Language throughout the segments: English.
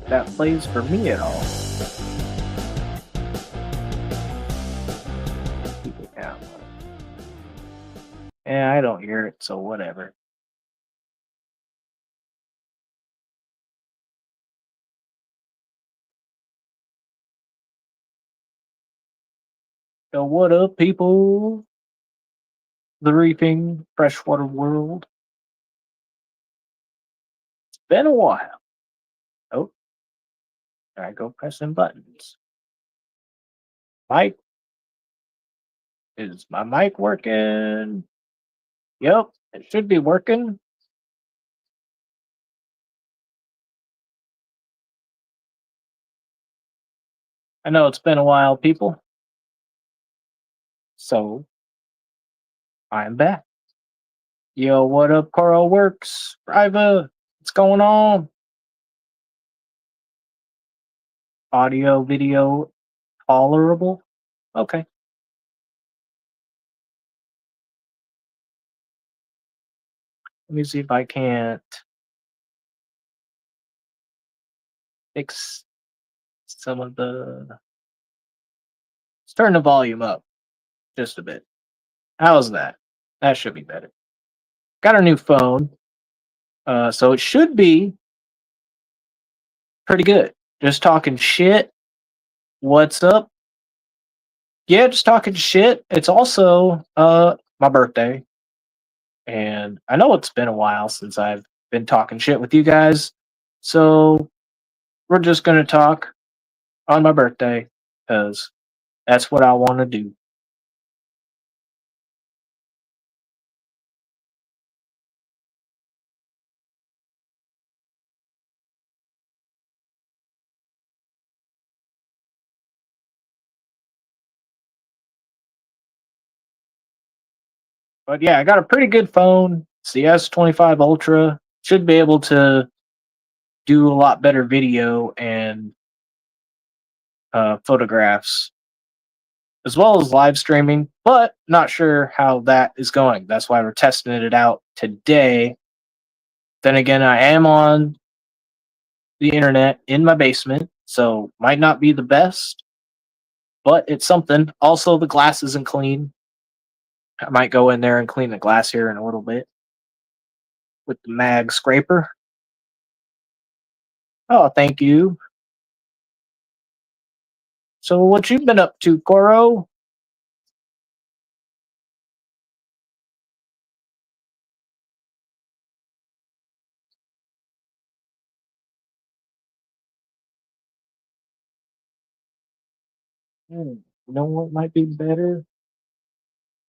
that plays for me at all. Keep it down. Yeah, I don't hear it, so whatever. So what up, people? The reefing freshwater world. It's been a while. Oh, there I go pressing buttons. Mic, is my mic working? Yep, it should be working. I know it's been a while, people. So I'm back. Yo, what up, Carl Works? Riva, what's going on? Audio, video, tolerable? Okay. Let me see if I can't fix some of the. Let's turn the volume up just a bit. How's that? That should be better. Got a new phone, so it should be pretty good. Just talking shit. What's up? Yeah, just talking shit. It's also my birthday, and I know it's been a while since I've been talking shit with you guys. So we're just gonna talk on my birthday because that's what I want to do. But yeah, I got a pretty good phone. It's the S25 Ultra. Should be able to do a lot better video and photographs as well as live streaming, but not sure how that is going. That's why we're testing it out today. Then again, I am on the internet in my basement, so might not be the best, but it's something. Also, the glass isn't clean. I might go in there and clean the glass here in a little bit with the mag scraper. Oh, thank you. So, what you been up to, Coro? You know what might be better?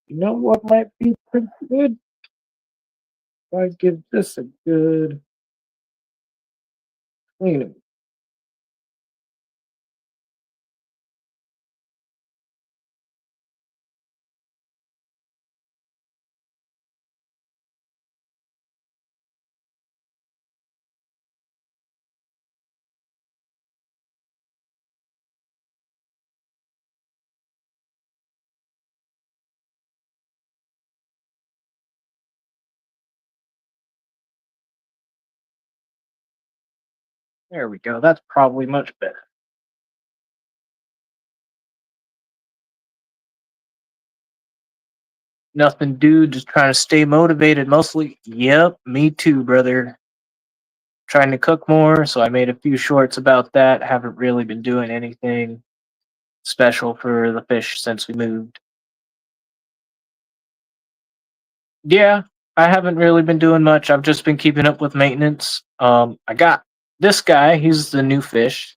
You know what might be pretty good? If I give this a good cleaning. There we go. That's probably much better. Nothing, dude. Just trying to stay motivated mostly. Yep, me too, brother. Trying to cook more, so I made a few shorts about that. Haven't really been doing anything special for the fish since we moved. Yeah, I haven't really been doing much. I've just been keeping up with maintenance. I got this guy. He's the new fish.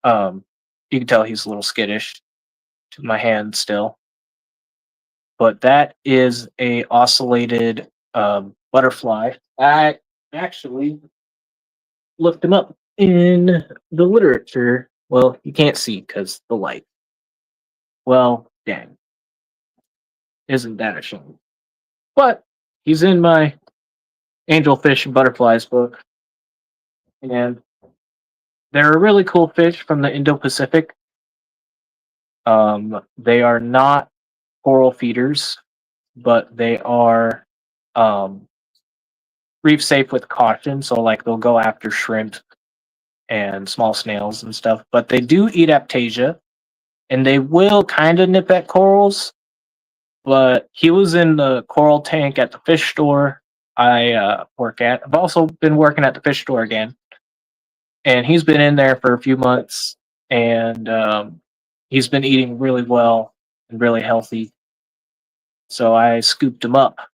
Um, you can tell he's a little skittish to my hand still, but that is a oscillated butterfly. I actually looked him up in the literature. Well, you can't see because the light. Well, dang, isn't that a shame? But he's in my angelfish and butterflies book, and they're a really cool fish from the Indo-Pacific. They are not coral feeders, but they are um, reef safe with caution. So, like, they'll go after shrimp and small snails and stuff. But they do eat aptasia, and they will kind of nip at corals. But he was in the coral tank at the fish store I work at. I've also been working at the fish store again, and he's been in there for a few months, and he's been eating really well and really healthy. So I scooped him up. I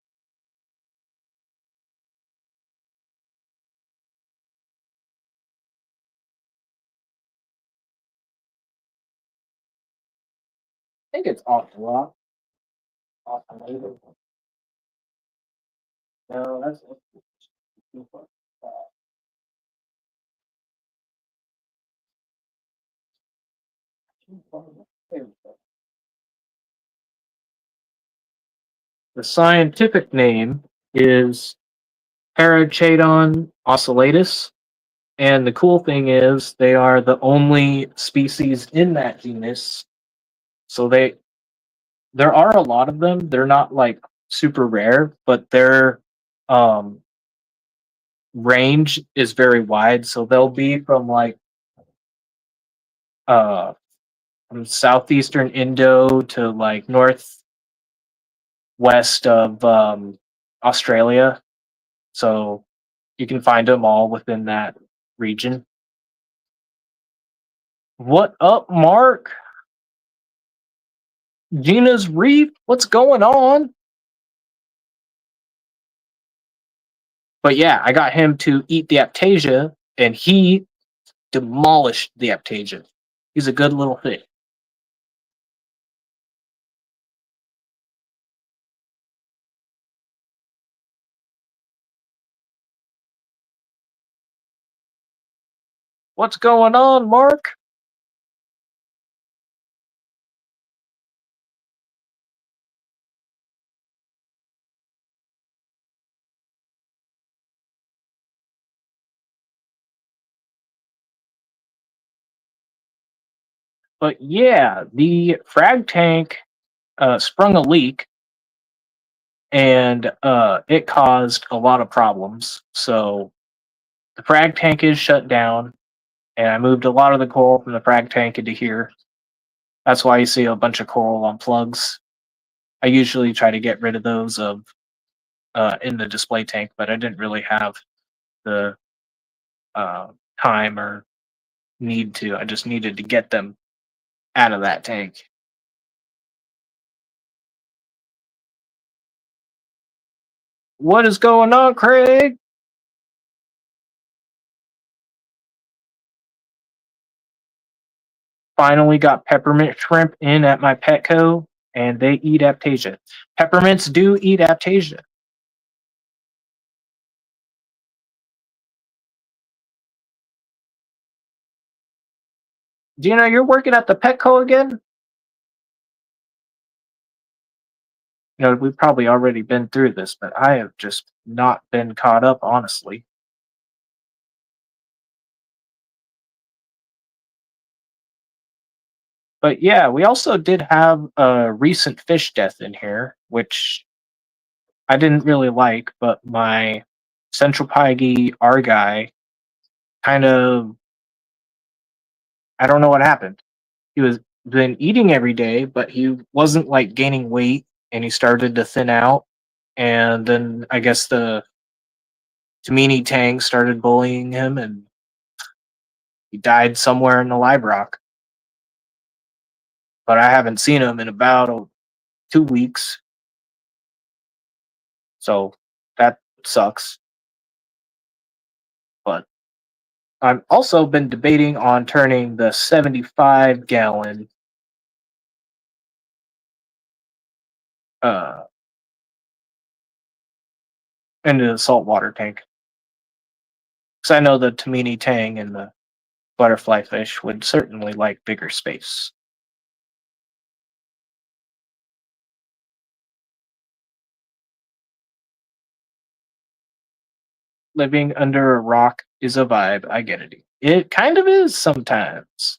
think it's off the lock. Off the label. No, that's the scientific name is Parachaedon oscillatus, and the cool thing is they are the only species in that genus. So there are a lot of them. They're not like super rare, but their um, range is very wide. So they'll be from like uh, from southeastern Indo to like northwest of Australia. So you can find them all within that region. What up, Mark? Gina's Reef? What's going on? But yeah, I got him to eat the aptasia, and he demolished the aptasia. He's a good little fish. What's going on, Mark? But yeah, the frag tank sprung a leak, and it caused a lot of problems. So the frag tank is shut down, and I moved a lot of the coral from the frag tank into here. That's why you see a bunch of coral on plugs. I usually try to get rid of those of in the display tank, but I didn't really have the uh, time or need to. I just needed to get them out of that tank. What is going on, Craig? Finally got peppermint shrimp in at my Petco, and they eat aptasia. Peppermints do eat aptasia. Gina, you're working at the Petco again? You know, we've probably already been through this, but I have just not been caught up, honestly. But yeah, we also did have a recent fish death in here, which I didn't really like, but my Central Pygie R guy kind of, I don't know what happened. He was been eating every day, but he wasn't like gaining weight, and he started to thin out. And then I guess the Tamini Tang started bullying him, and he died somewhere in the live rock. But I haven't seen him in about 2 weeks, so that sucks. But I've also been debating on turning the 75-gallon uh, into the saltwater tank. Because I know the Tamini Tang and the butterfly fish would certainly like bigger space. Living under a rock is a vibe. I get it. It kind of is sometimes.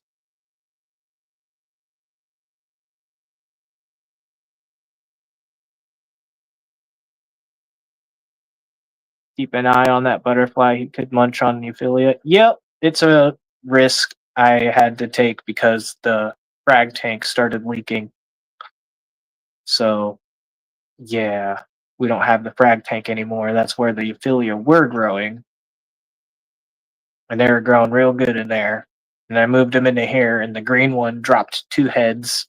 Keep an eye on that butterfly. He could munch on the affiliate. Yep, it's a risk I had to take because the frag tank started leaking. So yeah, we don't have the frag tank anymore. That's where the Ophelia were growing, and they were growing real good in there. And I moved them into here, and the green one dropped 2 heads,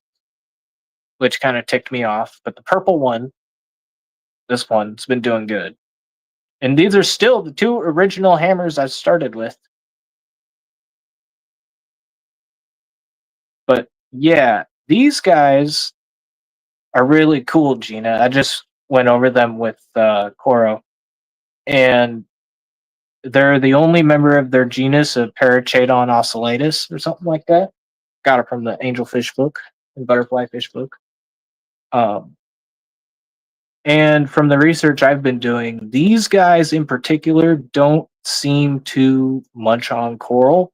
which kind of ticked me off. But the purple one, this one's been doing good. And these are still the 2 original hammers I started with. But yeah, these guys are really cool, Gina. I just went over them with Koro, and they're the only member of their genus of Parachaedon oscillatus or something like that. Got it from the angelfish book and butterfly fish book. Um, and from the research I've been doing, these guys in particular don't seem to munch on coral,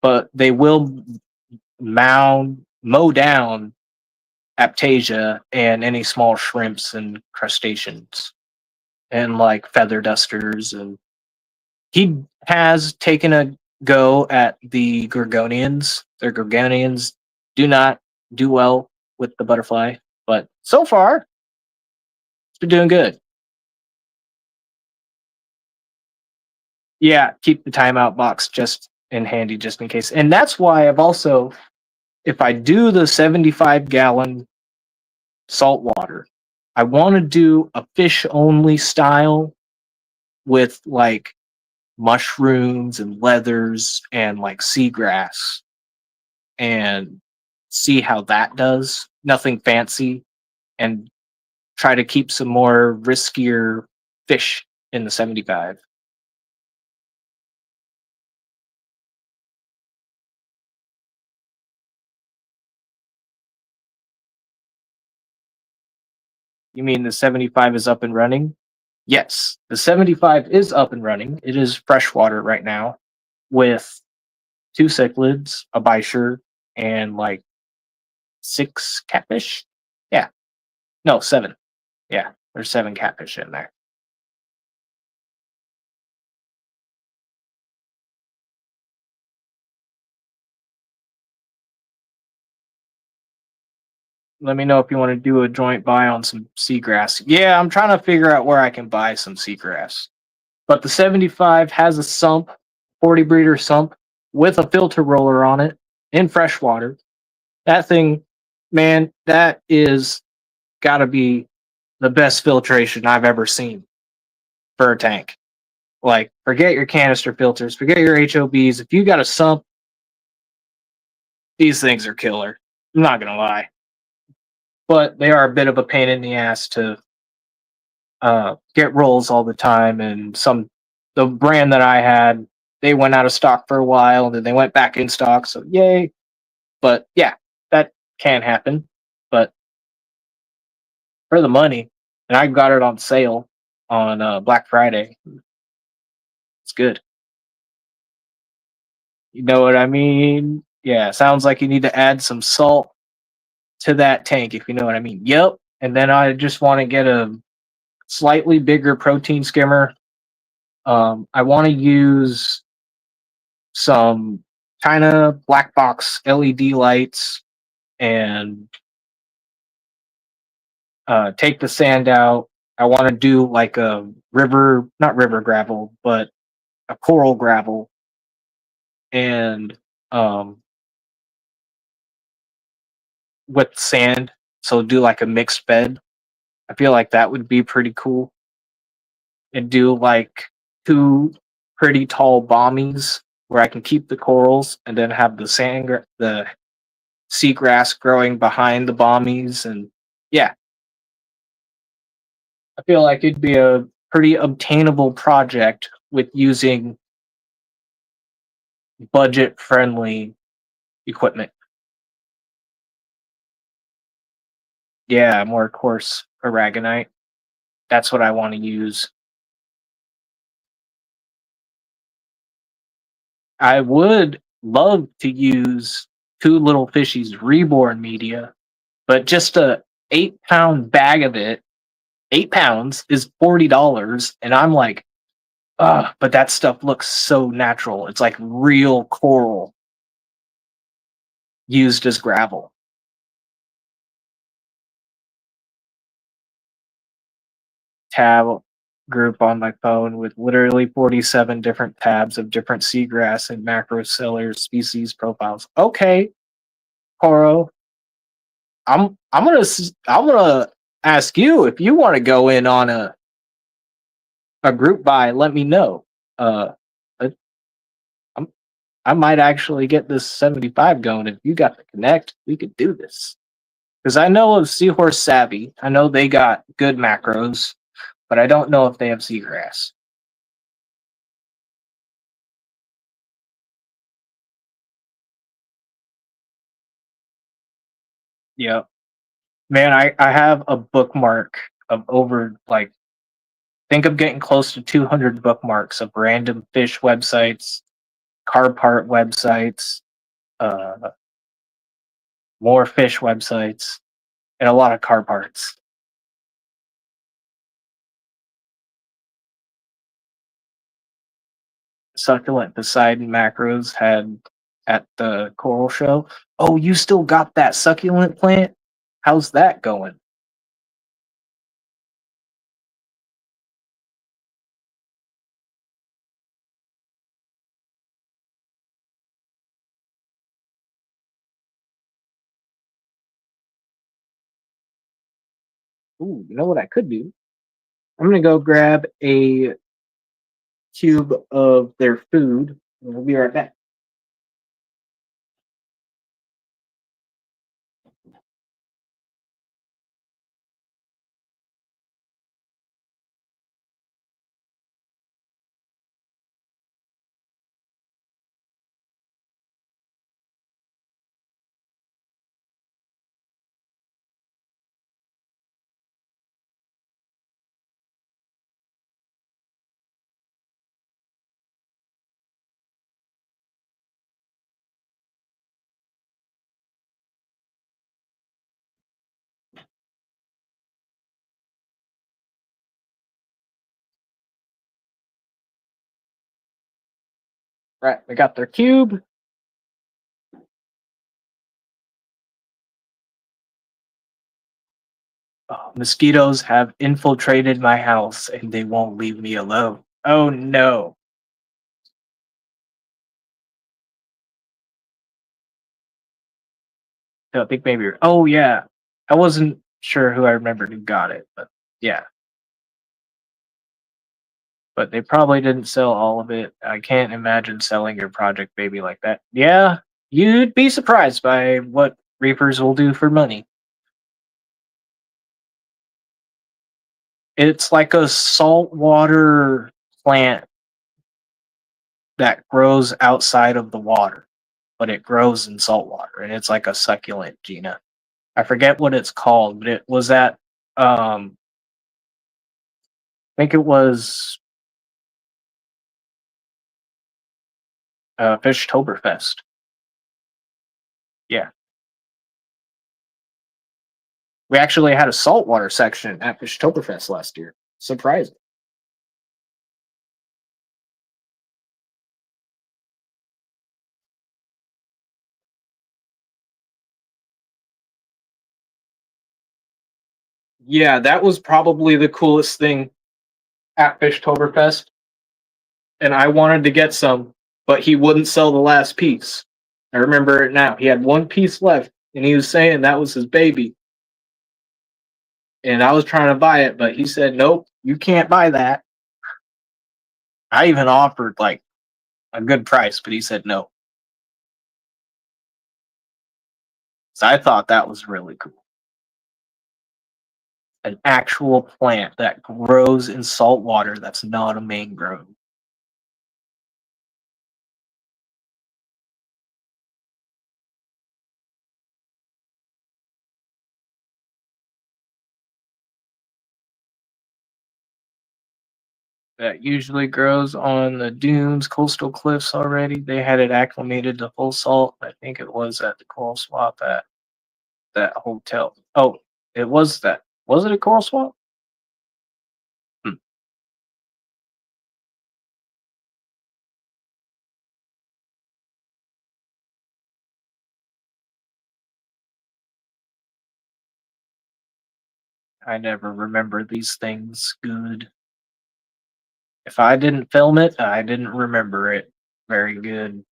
but they will mow down Aptasia and any small shrimps and crustaceans and like feather dusters. And he has taken a go at the Gorgonians. Their Gorgonians do not do well with the butterfly, but so far it's been doing good. Yeah, keep the timeout box just in handy just in case. And that's why I've also, if I do the 75-gallon salt water, I want to do a fish only style with like mushrooms and leathers and like seagrass and see how that does. Nothing fancy, and try to keep some more riskier fish in the 75. You mean the 75 is up and running? Yes, the 75 is up and running. It is freshwater right now with 2 cichlids, a bichir, and like 6 catfish. Yeah, no, 7. Yeah, there's 7 catfish in there. Let me know if you want to do a joint buy on some seagrass. Yeah, I'm trying to figure out where I can buy some seagrass. But the 75 has a sump, 40 breeder sump, with a filter roller on it in freshwater. That thing, man, that is got to be the best filtration I've ever seen for a tank. Like, forget your canister filters, forget your HOBs. If you got a sump, these things are killer. I'm not going to lie. But they are a bit of a pain in the ass to get rolls all the time. And the brand that I had, they went out of stock for a while, then they went back in stock. So yay! But yeah, that can happen. But for the money, and I got it on sale on Black Friday. It's good. You know what I mean? Yeah, sounds like you need to add some salt to that tank, if you know what I mean. Yep. And then I just want to get a slightly bigger protein skimmer. I want to use some China black box LED lights and take the sand out. I want to do like a river, not river gravel, but a coral gravel, and with sand. So do like a mixed bed. I feel like that would be pretty cool. And do like 2 pretty tall bommies where I can keep the corals and then have the seagrass growing behind the bommies. And yeah, I feel like it'd be a pretty obtainable project with using budget friendly equipment. Yeah, more coarse aragonite. That's what I want to use. I would love to use Two Little Fishies reborn media, but just a 8-pound bag of it, 8 pounds is $40, and I'm like But that stuff looks so natural. It's like real coral used as gravel. Tab group on my phone with literally 47 different tabs of different seagrass and macro sellers species profiles. Okay, Coro, I'm gonna ask you if you want to go in on a group buy. Let me know. Uh, I, I'm, I might actually get this 75 going. If you got the connect, we could do this. Because I know of Seahorse Savvy. I know they got good macros, but I don't know if they have seagrass. Yeah, man, I have a bookmark of over like think I'm getting close to 200 bookmarks of random fish websites, car part websites, uh, more fish websites, and a lot of car parts. Succulent Poseidon macros had at the coral show. Oh, you still got that succulent plant? How's that going? Ooh, you know what I could do? I'm gonna go grab a cube of their food, and we'll be right back. Right, they got their cube. Oh, mosquitoes have infiltrated my house and they won't leave me alone. Oh no. I think maybe. Oh yeah. I wasn't sure who I remembered who got it, but yeah. But they probably didn't sell all of it. I can't imagine selling your project baby like that. Yeah, you'd be surprised by what reapers will do for money. It's like a saltwater plant that grows outside of the water, but it grows in salt water, and it's like a succulent, Gina. I forget what it's called, but it was at I think it was Fishtoberfest. Yeah, we actually had a saltwater section at Fishtoberfest last year. Surprising. Yeah, that was probably the coolest thing at Fishtoberfest, and I wanted to get some, but he wouldn't sell the last piece. I remember it now. He had one piece left, and he was saying that was his baby, and I was trying to buy it, but he said, "Nope, you can't buy that." I even offered like a good price, but he said no. So I thought that was really cool. An actual plant that grows in salt water that's not a mangrove. That usually grows on the dunes, coastal cliffs already. They had it acclimated to full salt. I think it was at the coral swap at that hotel. Oh, it was that. Was it a coral swap? Hmm. I never remember these things good. If I didn't film it, I didn't remember it very good.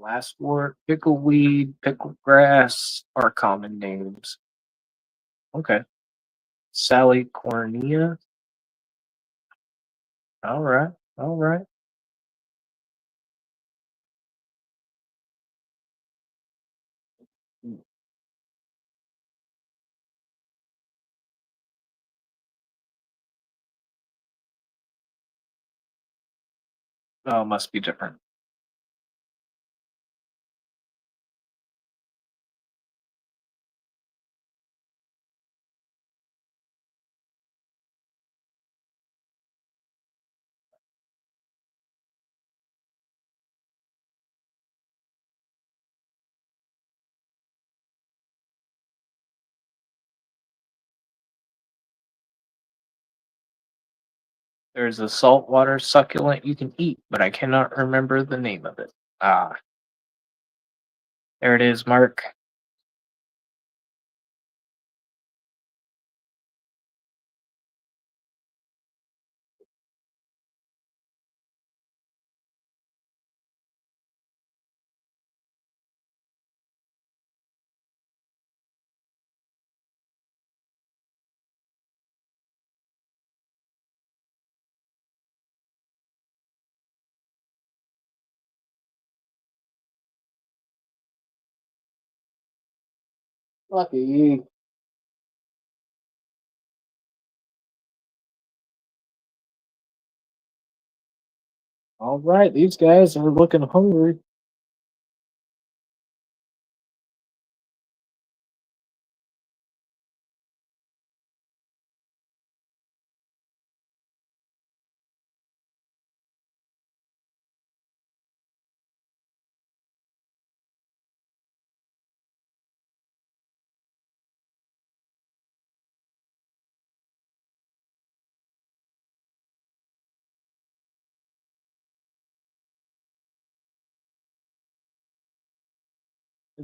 Glasswort, pickleweed, pickle grass are common names. Okay. Sally cornea. All right. All right. Oh, must be different. There's a saltwater succulent you can eat, but I cannot remember the name of it. Ah, there it is, Mark. Lucky. All right, these guys are looking hungry.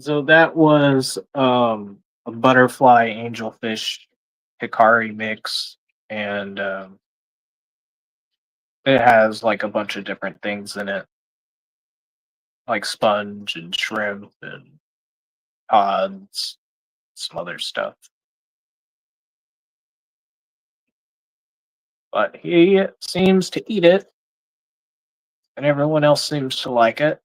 So that was a butterfly angelfish hikari mix, and it has like a bunch of different things in it, like sponge and shrimp and pods, some other stuff. But he seems to eat it, and everyone else seems to like it.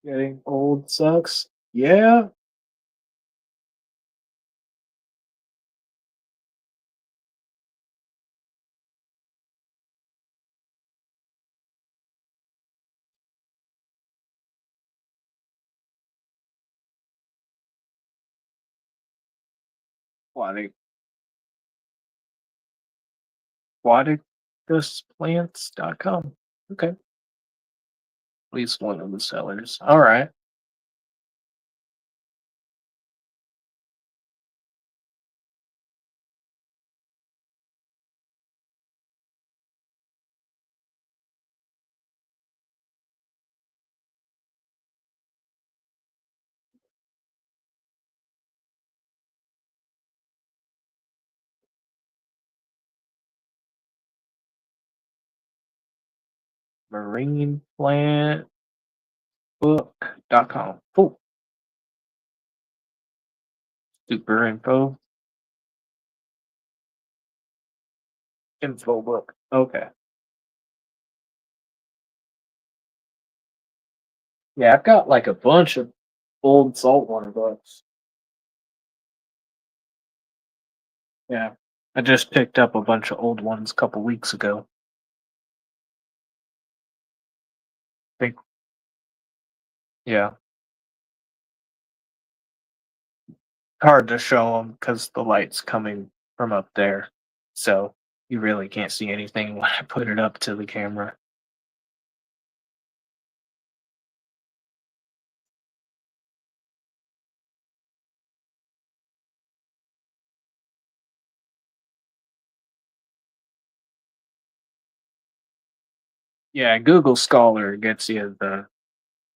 Getting old sucks. Yeah, aquatic aquaticusplants.com. Okay. At least one of the sellers. All right. Marineplantbook.com. Cool. Super info book. Okay. Yeah, I've got like a bunch of old saltwater books. Yeah. I just picked up a bunch of old ones a couple weeks ago. Think yeah. Hard to show them because the light's coming from up there. So you really can't see anything when I put it up to the camera. Yeah, Google Scholar gets you the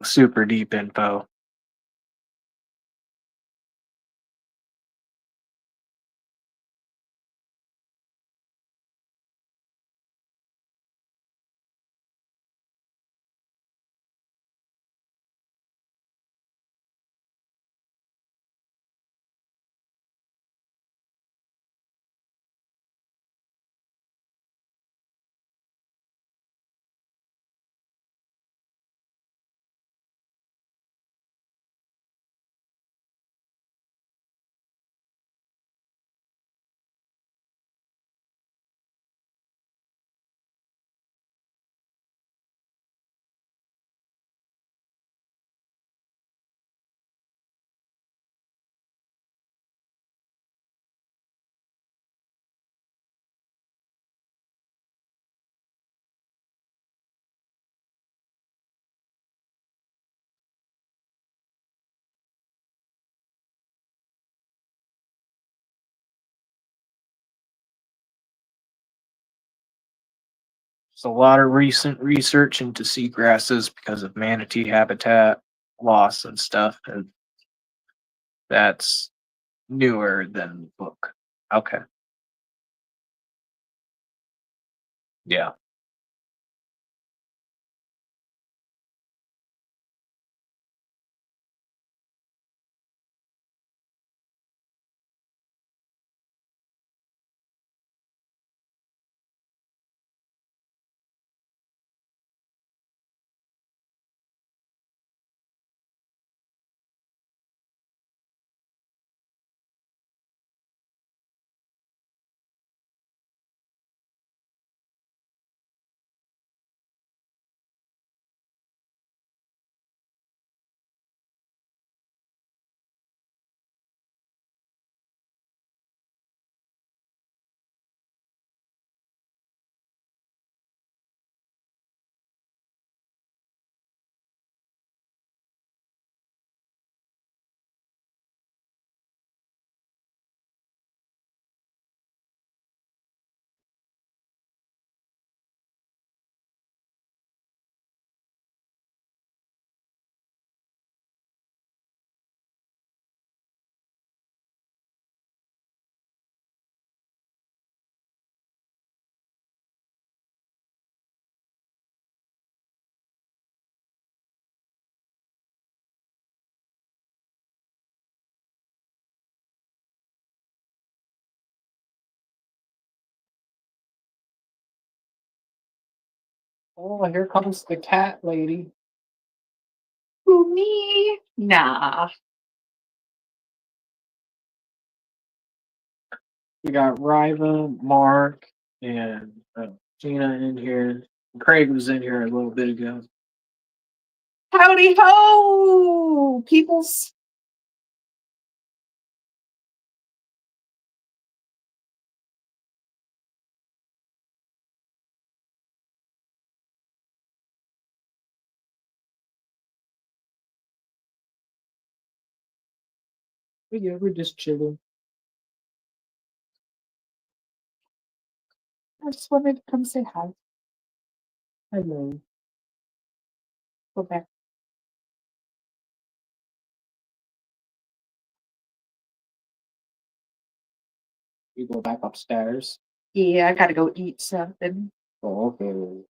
super deep info. There's a lot of recent research into seagrasses because of manatee habitat loss and stuff, and that's newer than the book. Okay. Yeah. Oh, here comes the cat lady. Who, me? Nah. We got Riva, Mark, and Gina in here. Craig was in here a little bit ago. Howdy ho, peoples. Yeah, we're just chilling. I just wanted to come say hi. Hello. Go back. You go back upstairs. Yeah, I gotta go eat something. Oh, okay.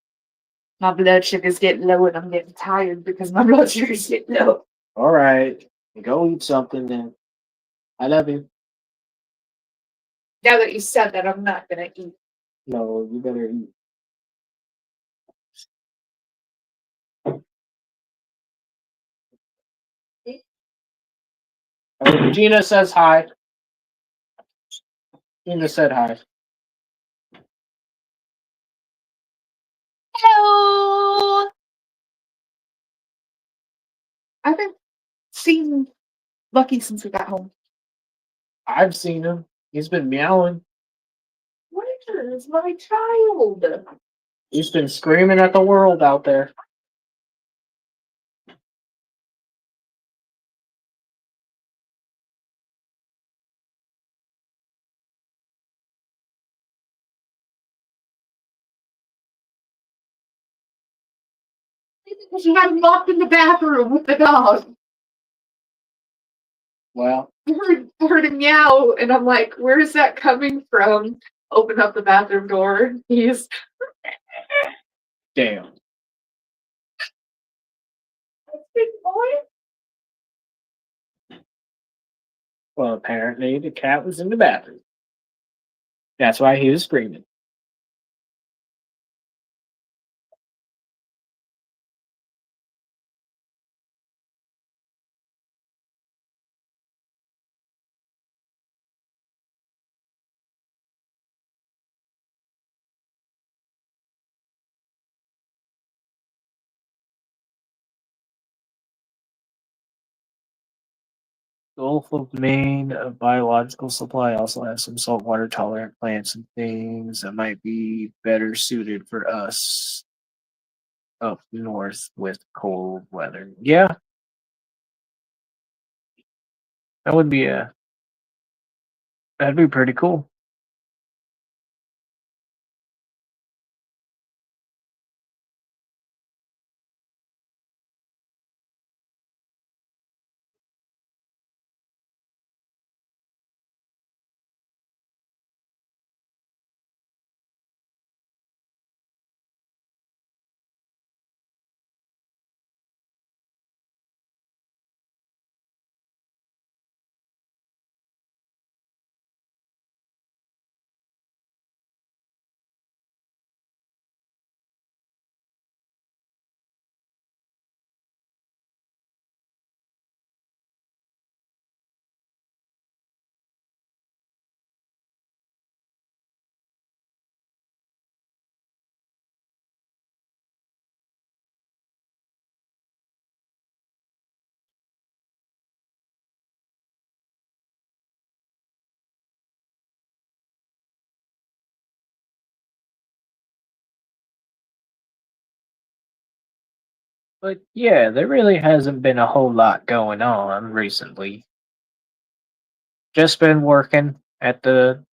My blood sugar's getting low and I'm getting tired because my blood sugar's getting low. All right. Go eat something then. I love you. Now that you said that, I'm not gonna eat. No, you better eat. Oh, Gina says hi. Gina said hi. Hello! I haven't seen Lucky since we got home. I've seen him. He's been meowing. Where is my child? He's been screaming at the world out there. Because you had him locked in the bathroom with the dog. Well, I heard him meow, and I'm like, where is that coming from? Open up the bathroom door. He's damn. big boy. Well, apparently the cat was in the bathroom. That's why he was screaming. Gulf of Maine, a biological supply, also has some saltwater tolerant plants and things that might be better suited for us up north with cold weather. Yeah, that would be that'd be pretty cool. But yeah, there really hasn't been a whole lot going on recently. Just been working at the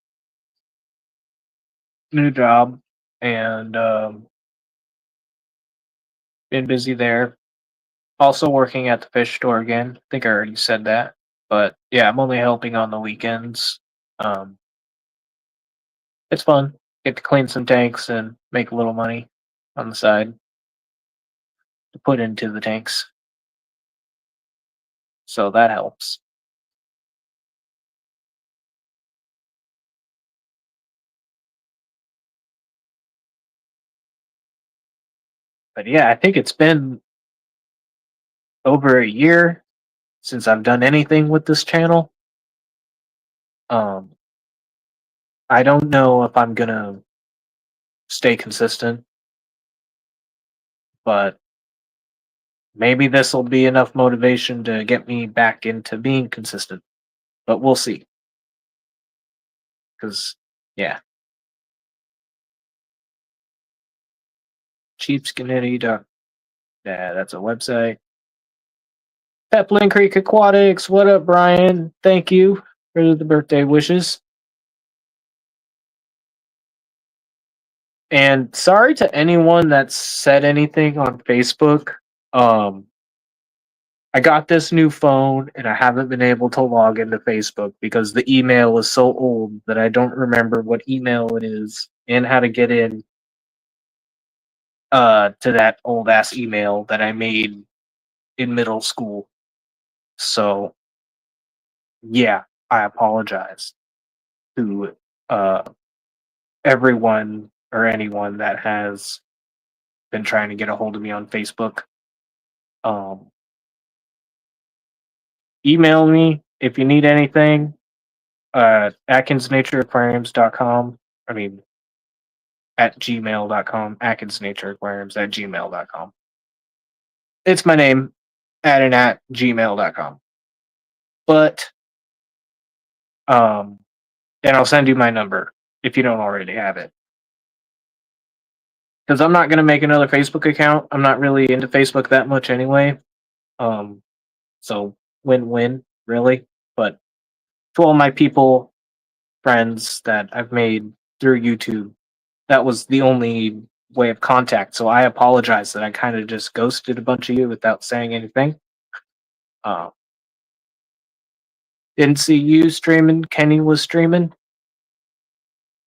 new job and been busy there. Also working at the fish store again. I think I already said that. But yeah, I'm only helping on the weekends. Um, it's fun. Get to clean some tanks and make a little money on the side to put into the tanks. So that helps. But yeah, I think it's been over a year since I've done anything with this channel. Um, I don't know if I'm gonna stay consistent, but maybe this will be enough motivation to get me back into being consistent. But we'll see. Because, yeah, cheapskinity. Yeah, that's a website. Peplin Creek Aquatics. What up, Brian? Thank you for the birthday wishes. And sorry to anyone that said anything on Facebook. I got this new phone and I haven't been able to log into Facebook because the email is so old that I don't remember what email it is and how to get in to that old ass email that I made in middle school. So yeah, I apologize to uh everyone or anyone that has been trying to get a hold of me on Facebook. Um Email me if you need anything. AtkinsNatureAquariums.com. I mean at gmail.com. AtkinsNatureAquariums at gmail.com. It's my name, at gmail.com. But and I'll send you my number if you don't already have it. Because I'm not gonna make another Facebook account. I'm not really into Facebook that much anyway. Um, so win-win, really. But to all my people, friends that I've made through YouTube, that was the only way of contact. So I apologize that I kind of just ghosted a bunch of you without saying anything. Uh, didn't see you streaming. Kenny was streaming.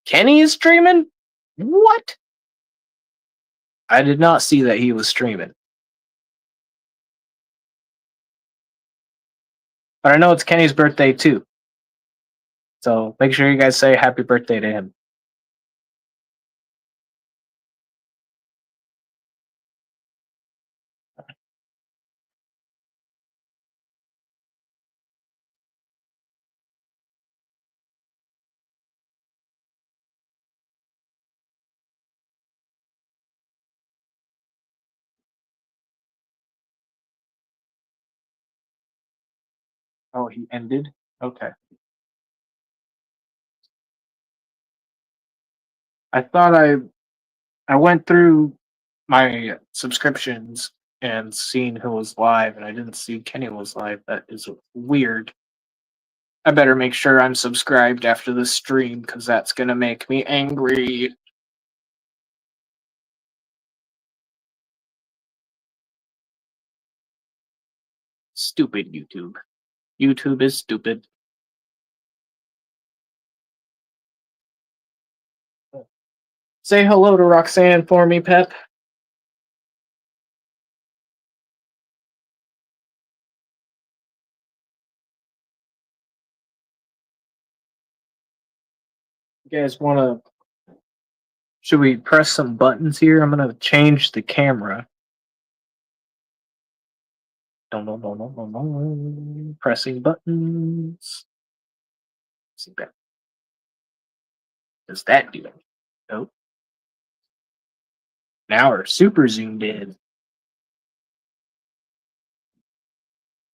Kenny is streaming? What? I did not see that he was streaming. But I know it's Kenny's birthday too. So make sure you guys say happy birthday to him. Oh, he ended? Okay. I thought I went through my subscriptions and seen who was live, and I didn't see Kenny was live. That is weird. I better make sure I'm subscribed after this stream because that's gonna make me angry. Stupid YouTube. YouTube is stupid. Say hello to Roxanne for me, Pep. You guys wanna should we press some buttons here? I'm gonna change the camera. Dun. Pressing buttons. See that? Does that do it? Nope. Now we're super zoomed in.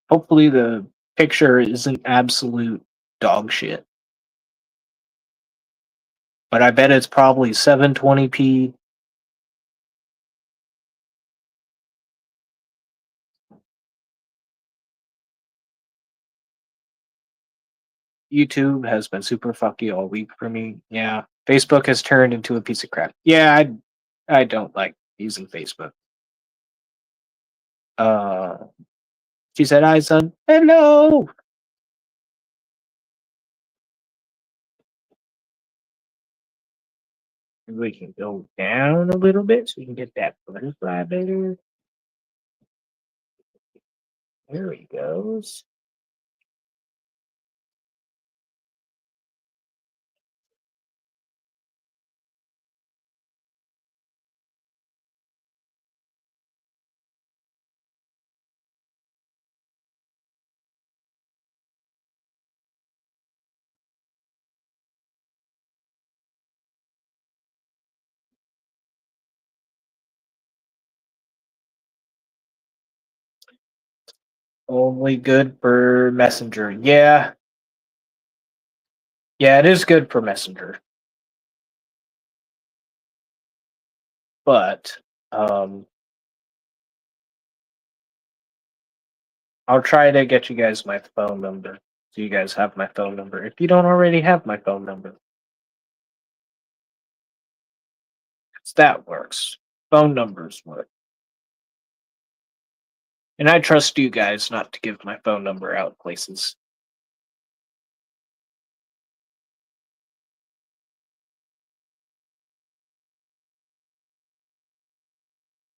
Hopefully the picture isn't absolute dog shit. But I bet it's probably 720p. YouTube has been super fucky all week for me. Yeah. Facebook has turned into a piece of crap. Yeah, I don't like using Facebook. Uh she said, "Hi son." Hello. We can go down a little bit so we can get that butterfly better. There he goes. Only good for Messenger. Yeah. Yeah, it is good for Messenger. But I'll try to get you guys my phone number, so you guys have my phone number. If you don't already have my phone number, 'cause that works. Phone numbers work. And I trust you guys not to give my phone number out places.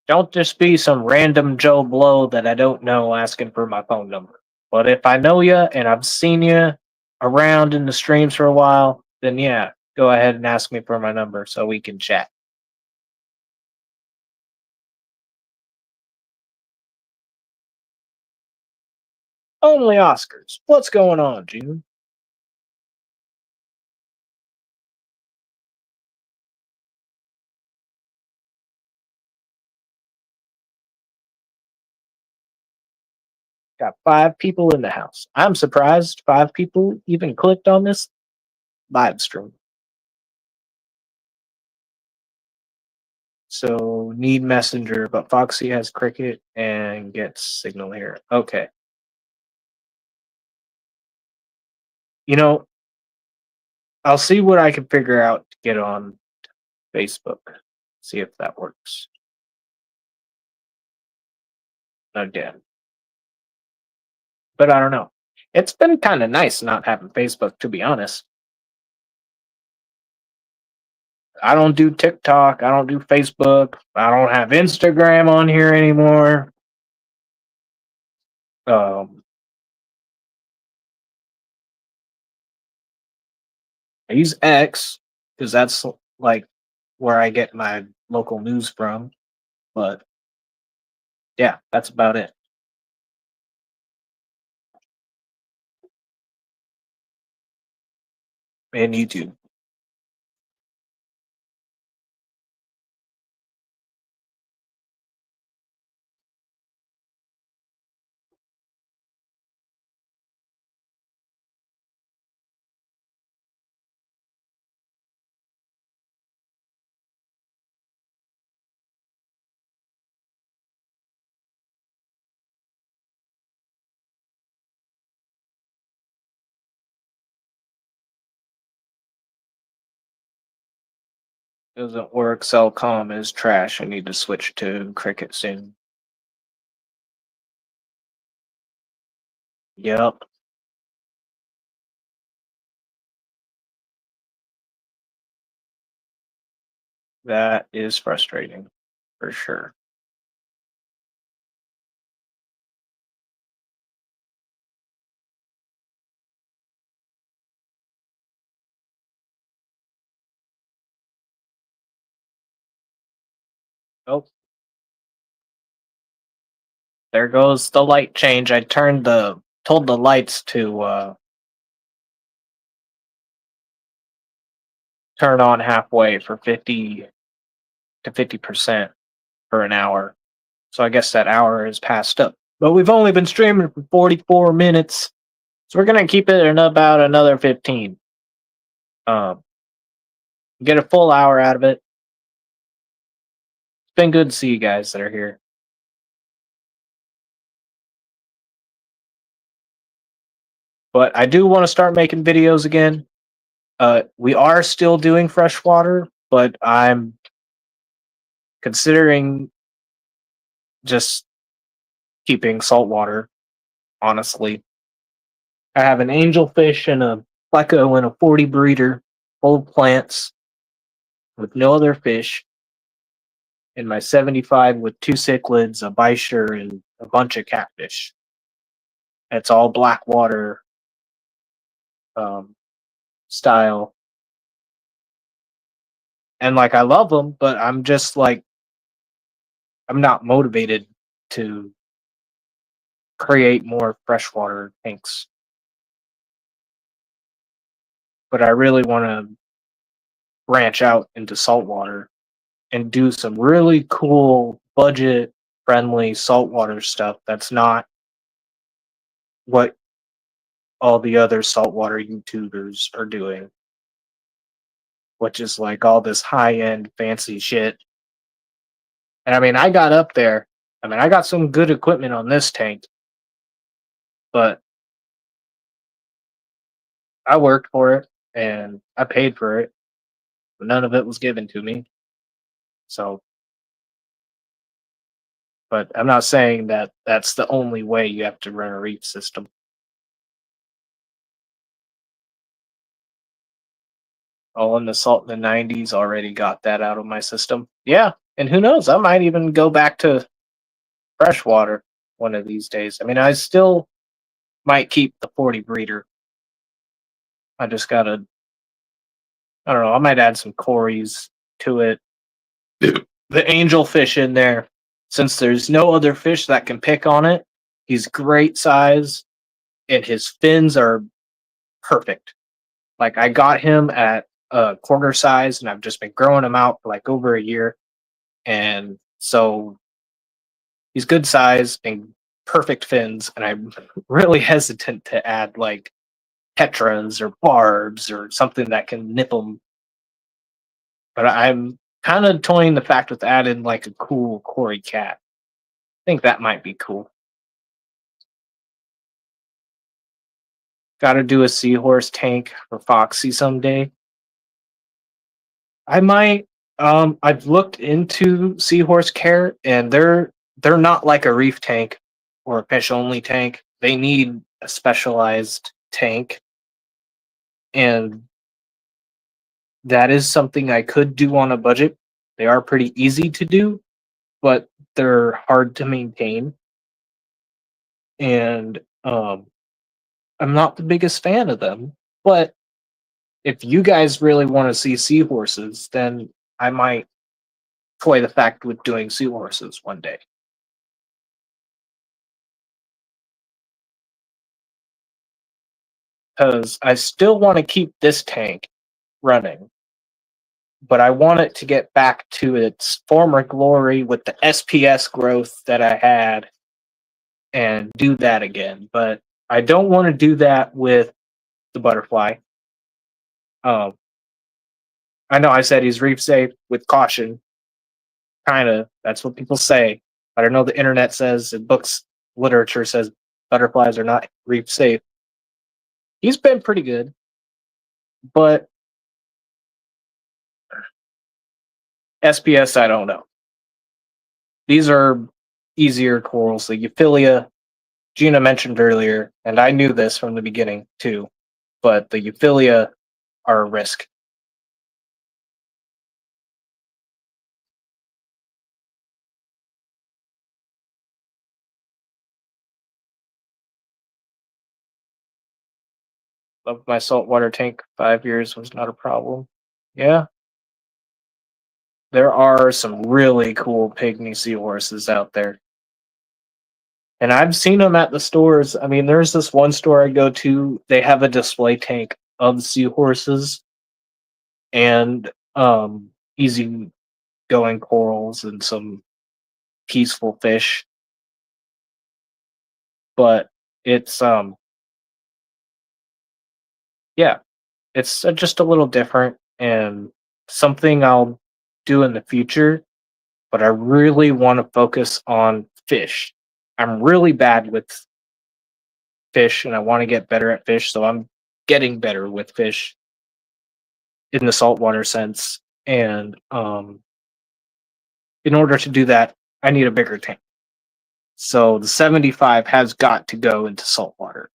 Don't just be some random Joe Blow that I don't know asking for my phone number. But if I know you and I've seen you around in the streams for a while, then yeah, go ahead and ask me for my number so we can chat. Only Oscars. What's going on, June? Got 5 people in the house. I'm surprised 5 people even clicked on this live stream. So need messenger, but Foxy has cricket and gets signal here. Okay. You know, I'll see what I can figure out to get on Facebook. See if that works. Again. But I don't know. It's been kind of nice not having Facebook, to be honest. I don't do TikTok. I don't do Facebook. I don't have Instagram on here anymore. I use X because that's like where I get my local news from. But yeah, that's about it. And YouTube. Doesn't work. Cellcom is trash. I need to switch to Cricket soon. Yep. That is frustrating for sure. Oh, there goes the light change. I told the lights to turn on halfway for 50 to 50% for an hour. So I guess that hour is passed up. But we've only been streaming for 44 minutes. So we're gonna keep it in about another 15. Um get a full hour out of it. It's been good to see you guys that are here. But I do want to start making videos again. We are still doing freshwater, but I'm considering just keeping saltwater, honestly. I have an angelfish and a pleco and a 40 breeder full of plants with no other fish, and my 75 with 2 cichlids, a bisher, and a bunch of catfish. It's all black water style. And like I love them, but I'm just like I'm not motivated to create more freshwater tanks. But I really want to branch out into saltwater and do some really cool budget friendly saltwater stuff that's not what all the other saltwater YouTubers are doing, which is like all this high end fancy shit. And I mean, I got up there. I mean, I got some good equipment on this tank, but I worked for it and I paid for it, but none of it was given to me. So, but I'm not saying that that's the only way you have to run a reef system. Oh, and the salt in the '90s already got that out of my system. Yeah, and who knows? I might even go back to freshwater one of these days. I mean, I still might keep the 40 breeder. I just gotta, I don't know, I might add some Corys to it. The angelfish in there, since there's no other fish that can pick on it, he's great size and his fins are perfect. Like I got him at a quarter size and I've just been growing him out for like over a year. And so he's good size and perfect fins. And I'm really hesitant to add like tetras or barbs or something that can nip them. But I'm kind of toying the fact with adding like a cool Cory cat. I think that might be cool. Got to do a seahorse tank for Foxy someday. I might. I've looked into seahorse care, and they're not like a reef tank or a fish only tank. They need a specialized tank, and that is something I could do on a budget. They are pretty easy to do, but they're hard to maintain, and I'm not the biggest fan of them. But if you guys really want to see seahorses, then I might toy the fact with doing seahorses one day. Because I still want to keep this tank running, but I want it to get back to its former glory with the SPS growth that I had and do that again. But I don't want to do that with the butterfly. Um, I know I said he's reef safe with caution. Kind of. That's what people say. But I know the internet says, and books, literature says butterflies are not reef safe. He's been pretty good, but SPS, I don't know. These are easier corals. The Euphyllia, Gina mentioned earlier, and I knew this from the beginning too, but the Euphyllia are a risk. Loved my saltwater tank. 5 years was not a problem. Yeah, there are some really cool pygmy seahorses out there. And I've seen them at the stores. I mean, there's this one store I go to, they have a display tank of seahorses and easy going corals and some peaceful fish. But it's yeah, it's just a little different and something I'll do in the future, but I really want to focus on fish. I'm really bad with fish and I want to get better at fish, so I'm getting better with fish in the saltwater sense. And in order to do that, I need a bigger tank. So the 75 has got to go into saltwater.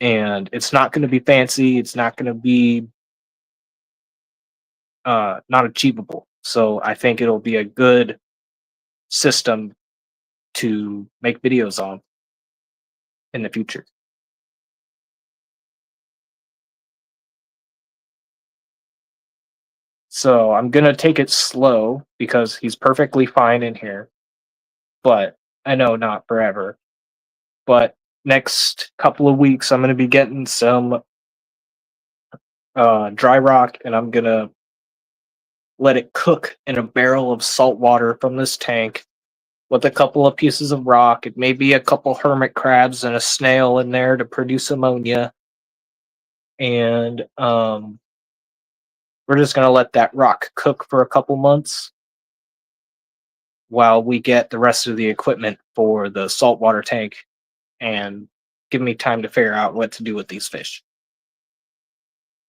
And it's not going to be fancy, it's not going to be not achievable. So I think it'll be a good system to make videos on in the future. So I'm gonna take it slow because he's perfectly fine in here, but I know not forever. But next couple of weeks, I'm gonna be getting some dry rock, and I'm gonna let it cook in a barrel of salt water from this tank with a couple of pieces of rock and maybe a couple hermit crabs and a snail in there to produce ammonia. And we're just going to let that rock cook for a couple months while we get the rest of the equipment for the saltwater tank and give me time to figure out what to do with these fish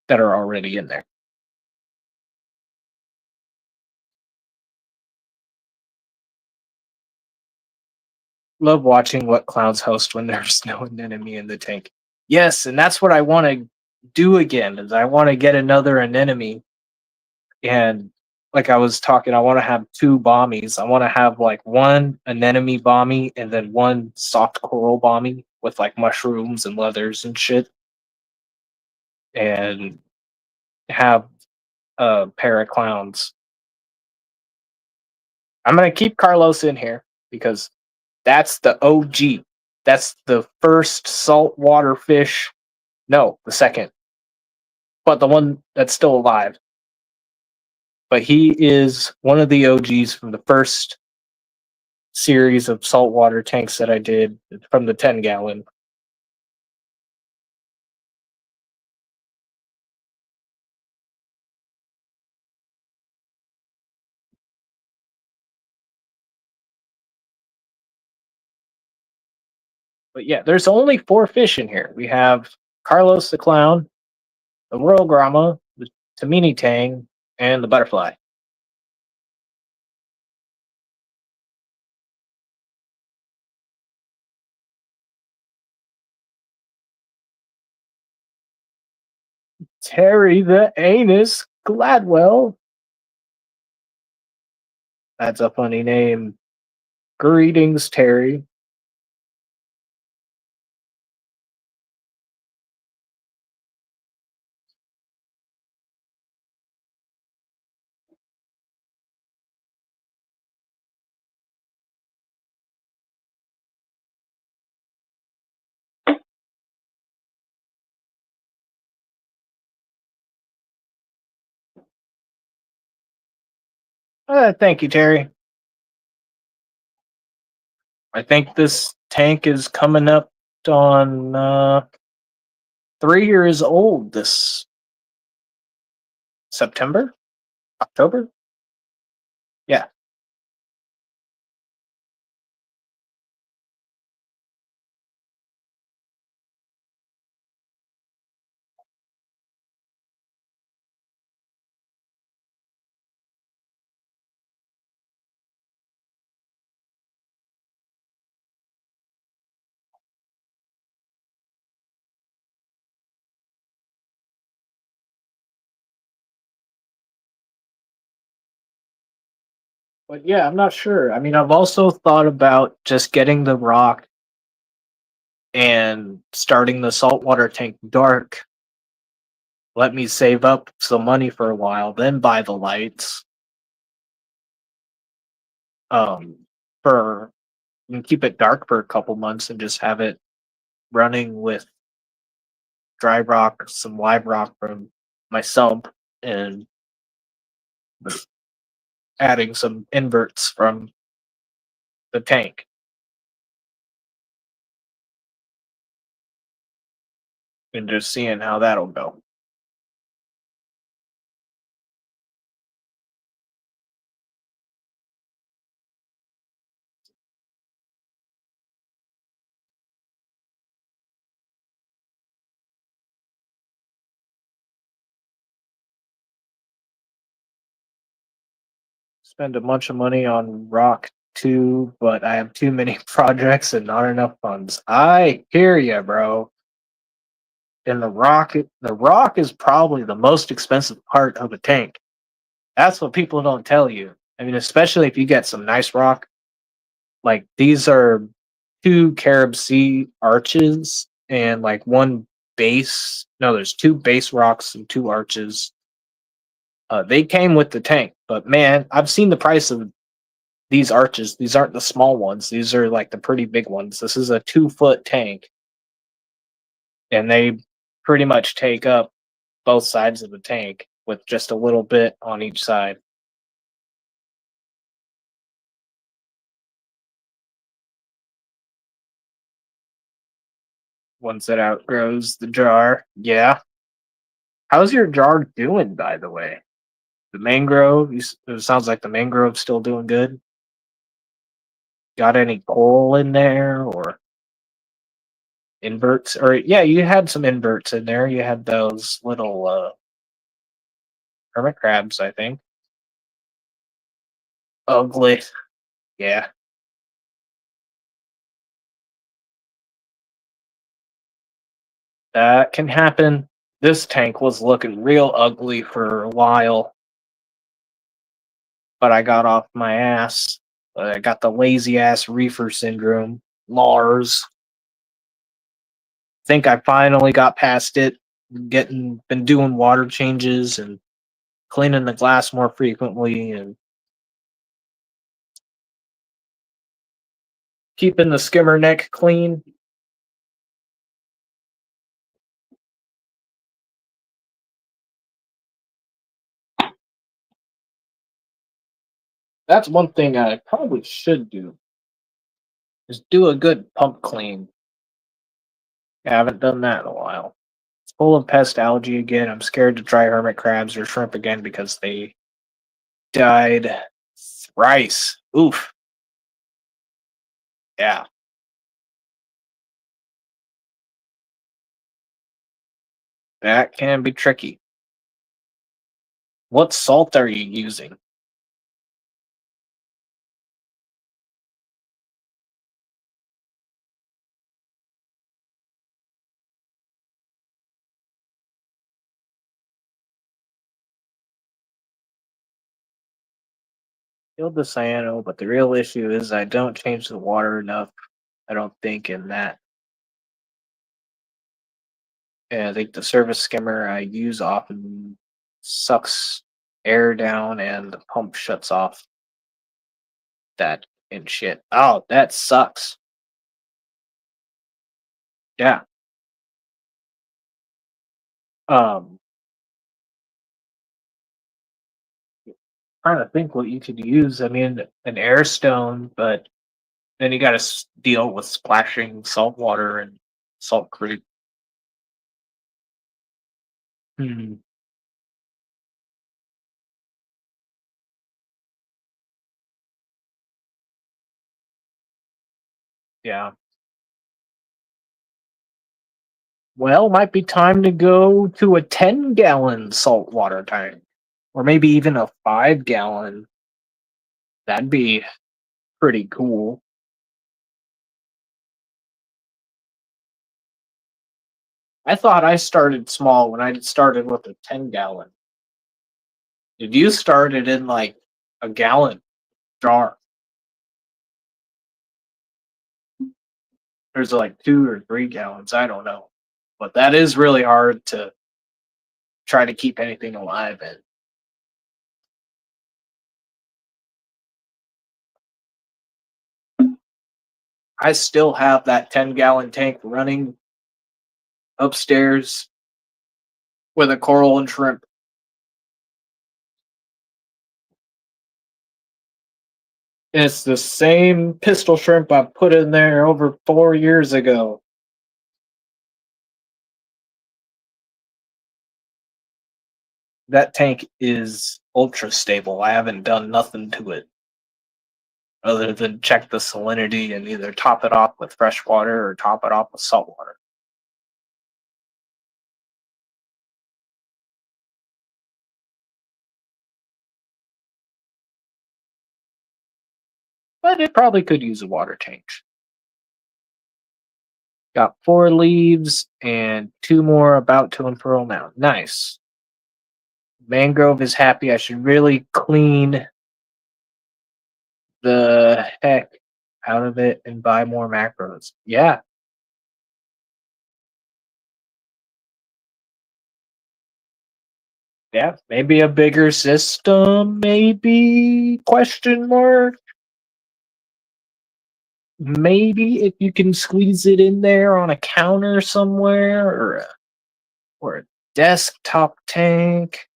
that are already in there. Love watching what clowns host when there's no anemone in the tank. Yes, and that's what I want to do again. Is I want to get another anemone, and like I was talking, I want to have two bommies. I want to have like one anemone bommy and then one soft coral bommy with like mushrooms and leathers and shit, and have a pair of clowns. I'm gonna keep Carlos in here because that's the OG. That's the first saltwater fish. No, the second, but the one that's still alive. But he is one of the OGs from the first series of saltwater tanks that I did from the 10-gallon. But yeah, there's only 4 fish in here. We have Carlos the clown, the Royal Grama, the Tamini Tang, and the butterfly. Terry the Anus Gladwell. That's a funny name. Greetings, Terry. Thank you, Terry. I think this tank is coming up on 3 years old this September, October. Yeah, but yeah, I'm not sure. I mean, I've also thought about just getting the rock and starting the saltwater tank dark. Let me save up some money for a while, then buy the lights. Um, for and keep it dark for a couple months and just have it running with dry rock, some live rock from my sump, and adding some inverts from the tank, and just seeing how that'll go. Spend a bunch of money on rock too, but I have too many projects and not enough funds. I hear ya, bro. And the rock is probably the most expensive part of a tank. That's what people don't tell you. I mean, especially if you get some nice rock. Like these are 2 Carib Sea arches and like one base. No, there's 2 base rocks and 2 arches. They came with the tank, but man, I've seen the price of these arches. These aren't the small ones. These are like the pretty big ones. This is a 2-foot tank, and they pretty much take up both sides of the tank with just a little bit on each side. Once it outgrows the jar, yeah. How's your jar doing, by the way? The mangrove, it sounds like the mangrove's still doing good. Got any coral in there, or inverts, or yeah, you had some inverts in there. You had those little hermit crabs, I think. Ugly. Yeah. That can happen. This tank was looking real ugly for a while, but I got off my ass. I got the lazy ass reefer syndrome. Lars. Think I finally got past it. Been doing water changes and cleaning the glass more frequently and keeping the skimmer neck clean. That's one thing I probably should do, is do a good pump clean. I haven't done that in a while. It's full of pest algae again. I'm scared to try hermit crabs or shrimp again because they died thrice. Oof. Yeah. That can be tricky. What salt are you using? Killed the cyano, but the real issue is I don't change the water enough, I don't think, in that. And I think the surface skimmer I use often sucks air down and the pump shuts off that and shit. Oh, that sucks. Yeah. Um, Trying to think what you could use. I mean, an air stone, but then you got to deal with splashing salt water and salt creek. Hmm. Yeah. Well, might be time to go to a 10-gallon saltwater tank, or maybe even a 5-gallon. That'd be pretty cool. I thought I started small when I started with a 10-gallon. Did you start it in like a gallon jar? There's like 2 or 3 gallons. I don't know, but that is really hard to try to keep anything alive in. I still have that 10-gallon tank running upstairs with a coral and shrimp. It's the same pistol shrimp I put in there over 4 years ago. That tank is ultra stable. I haven't done nothing to it other than check the salinity and either top it off with fresh water or top it off with salt water. But it probably could use a water change. Got 4 leaves and 2 more about to unfurl now. Nice. Mangrove is happy. I should really clean the heck out of it and buy more macros. Yeah. Yeah. Maybe a bigger system, maybe? Question mark. Maybe if you can squeeze it in there on a counter somewhere or a desktop tank.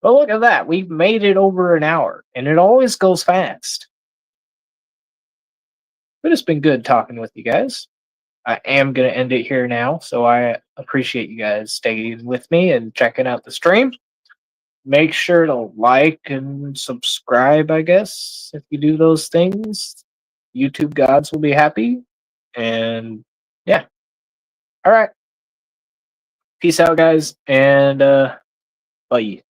But look at that. We've made it over an hour and it always goes fast. But it's been good talking with you guys. I am going to end it here now. So I appreciate you guys staying with me and checking out the stream. make sure to like and subscribe, I guess. If you do those things, YouTube gods will be happy. And yeah. All right. Peace out, guys. And bye.